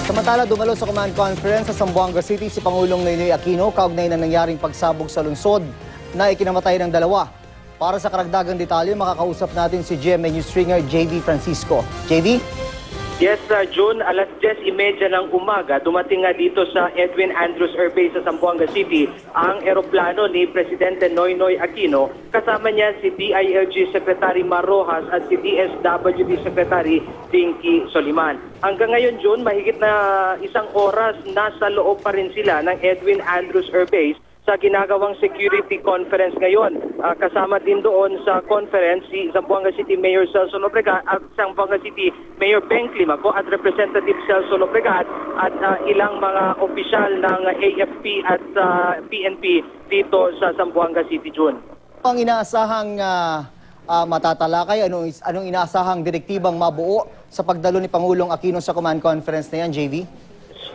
Samantala, dumalo sa command conference sa Zamboanga City si Pangulong Noynoy Aquino kaugnay ng nangyaring pagsabog sa lungsod na ikinamatay ng dalawa. Para sa karagdagang detalye, makakausap natin si GMA News Stringer JV Francisco. JV? Yes, June, alas 10:30 ng umaga, dumating nga dito sa Edwin Andrews Air Base sa Zamboanga City ang eroplano ni Presidente Noynoy Aquino. Kasama niya si DILG Secretary Mar Rojas at si DSWD Secretary Dinky Soliman. Hanggang ngayon, June, mahigit na isang oras nasa loob pa rin sila ng Edwin Andrews Air Base sa ginagawang security conference ngayon. Kasama din doon sa conference si Zamboanga City Mayor Celso Lobregat at Zamboanga City Mayor Beng Climaco at Representative Celso Lobregat at ilang mga opisyal ng AFP at PNP dito sa Zamboanga City, June. Ang inaasahang matatalakay, anong inaasahang direktibang mabuo sa pagdalo ni Pangulong Aquino sa command conference na yan, JV?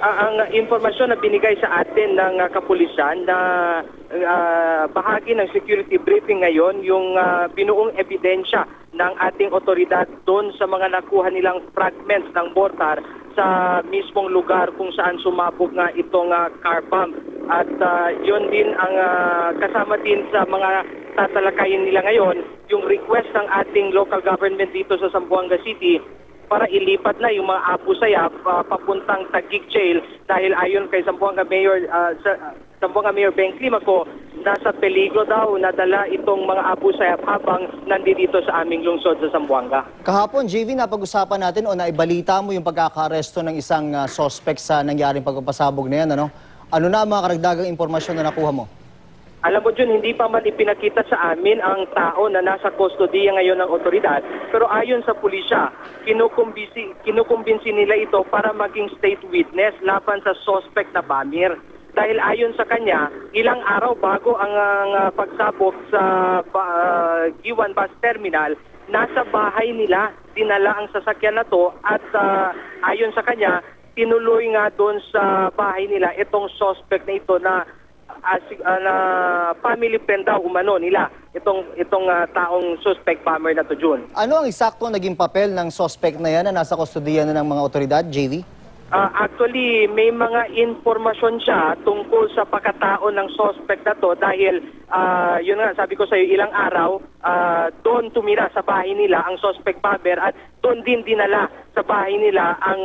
Ang impormasyon na binigay sa atin ng kapulisan na bahagi ng security briefing ngayon, yung binuong ebidensya ng ating otoridad doon sa mga nakuha nilang fragments ng mortar sa mismong lugar kung saan sumabog nga itong car bomb. At yun din ang kasama din sa mga tatalakayin nila ngayon, yung request ng ating local government dito sa Zamboanga City para ilipat na yung mga Abu Sayyaf papuntang Taguig Jail dahil ayon kay Zamboanga Mayor Beng Climaco, nasa peligro daw nadala itong mga Abu Sayyaf habang nandito sa aming lungsod sa Zamboanga. Kahapon, JV, napag-usapan natin o naibalita mo yung pagkakaresto ng isang suspect sa nangyaring pagpapasabog na yan, ano? Ano na ang mga karagdagang impormasyon na nakuha mo? Alam mo, Jun, hindi pa man ipinakita sa amin ang tao na nasa kustodiya ngayon ng otoridad. Pero ayon sa pulisya, kinukumbinsi nila ito para maging state witness laban sa suspect na bomber. Dahil ayon sa kanya, ilang araw bago ang pagsabog sa Giwan Bus Terminal, nasa bahay nila, dinala ang sasakyan na to at ayon sa kanya, tinuloy nga doon sa bahay nila itong suspect na ito na family friend daw umano nila itong taong suspect bomber na to, June. Ano ang eksakto naging papel ng suspect na yan na nasa kustodiya na ng mga otoridad, JV? Actually, may mga informasyon siya tungkol sa pagkatao ng suspect na to dahil yun nga, sabi ko sa iyo, ilang araw doon tumira sa bahay nila ang suspect bomber at doon din dinala sa bahay nila ang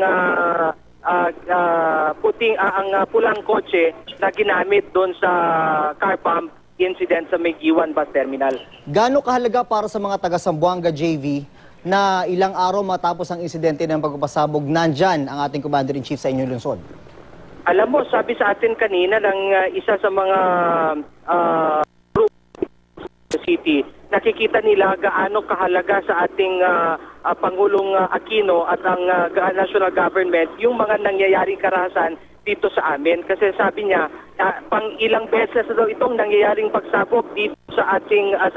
ang pulang kotse na ginamit doon sa car bomb incident sa Giwan Bus Terminal. Gaano kahalaga para sa mga taga Zamboanga, JV, na ilang araw matapos ang insidente ng pagpapasabog, nandyan ang ating Commander-in-Chief sa inyong lungsod? Alam mo, sabi sa atin kanina ng isa sa mga group sa city, nakikita nila gaano kahalaga sa ating Pangulong Aquino at ang national government yung mga nangyayaring karahasan dito sa amin. Kasi sabi niya, pang ilang beses na daw itong nangyayaring pagsabog dito sa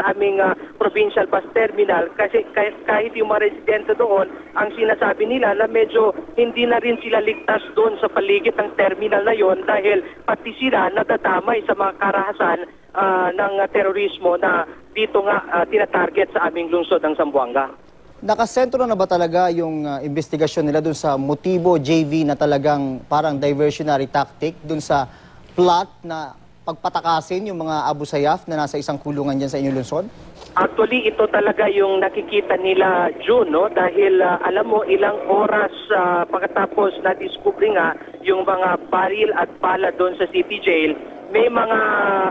aming provincial bus terminal. Kasi kahit yung mga residente doon, ang sinasabi nila na medyo hindi na rin sila ligtas doon sa paligid ng terminal na yon dahil pati sila nadadamay sa mga karahasan ng terorismo na dito nga tinatarget sa aming lungsod ng Zamboanga. Nakasentro na ba talaga yung investigasyon nila dun sa motibo, JV, na talagang parang diversionary tactic dun sa plot na pagpatakasin yung mga Abu Sayyaf na nasa isang kulungan dyan sa inyong lungsod? Actually, ito talaga yung nakikita nila, June, no? Dahil alam mo, ilang oras pagkatapos na-discover nga yung mga baril at bala doon sa City Jail, may mga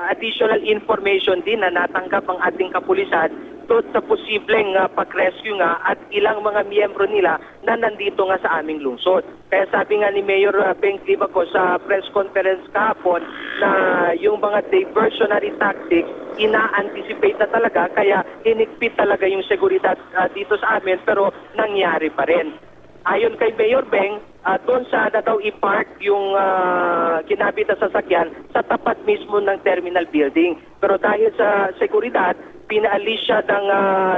additional information din na natanggap ang ating kapulisan doon sa posibleng pag-rescue nga at ilang mga miyembro nila na nandito nga sa aming lungsod. Kaya sabi nga ni Mayor Beng Climaco sa press conference kahapon na yung mga diversionary tactics ina-anticipate na talaga kaya hinigpit talaga yung seguridad dito sa amin pero nangyari pa rin. Ayon kay Mayor Beng, doon sa na daw i-park yung kinabit na sasakyan sa tapat mismo ng terminal building. Pero dahil sa seguridad, pinaalis siya ng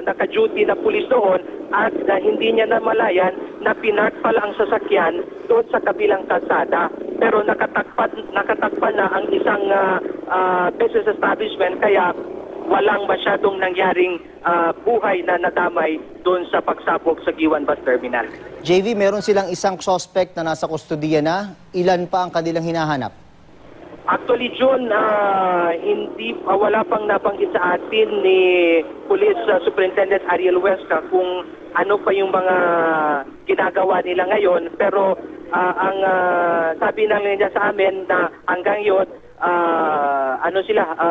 naka-duty na pulis doon at hindi niya namalayan na pinark pala ang sasakyan doon sa kabilang kalsada. Pero nakatakpan na ang isang business establishment kaya walang masyadong nangyaring buhay na nadamay doon sa pagsabog sa Giwan Bus Terminal. JV, meron silang isang suspect na nasa kustodiya na. Ilan pa ang kanilang hinahanap? Actually, June, wala pang nabanggit sa atin ni Police Superintendent Ariel Huesca kung ano pa yung mga ginagawa nila ngayon. Pero ang sabi lang niya sa amin na hanggang yun,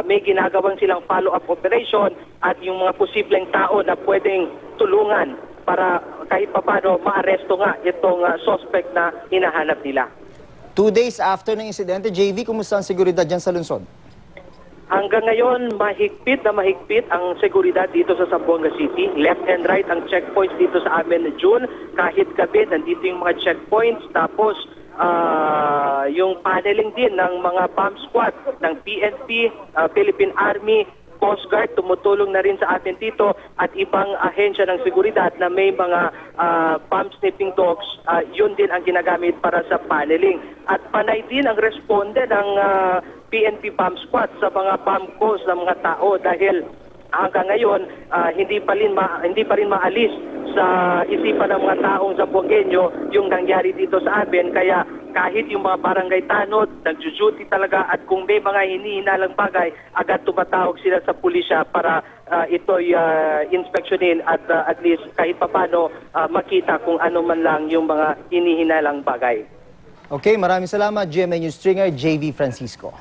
may ginagawang silang follow-up operation at yung mga posibleng tao na pwedeng tulungan para kahit paano maaresto nga itong suspect na hinahanap nila. 2 days after ng insidente, JV, kumusta ang seguridad dyan sa lungsod? Hanggang ngayon, mahigpit ang seguridad dito sa Zamboanga City. Left and right ang checkpoints dito sa amin na June. Kahit gabi, nandito yung mga checkpoints. Tapos, yung paneling din ng mga bomb squad ng PNP, Philippine Army, Coast Guard, tumutulong na rin sa atin dito at ibang ahensya ng seguridad na may mga bomb sniffing dogs, yun din ang ginagamit para sa paneling. At panay din ang responde ng PNP bomb squad sa mga bomb calls ng mga tao dahil hanggang ngayon hindi pa rin maalis sa isipan ng mga taong Zamboangueño yung nangyari dito sa amin. Kaya kahit yung mga barangay tanod, nagjo-duty talaga at kung may mga hinihinalang bagay, agad tumatawag sila sa pulisya para ito'y inspeksyonin at least kahit papano makita kung ano man lang yung mga hinihinalang bagay. Okay, maraming salamat, GMA News Stringer, JV Francisco.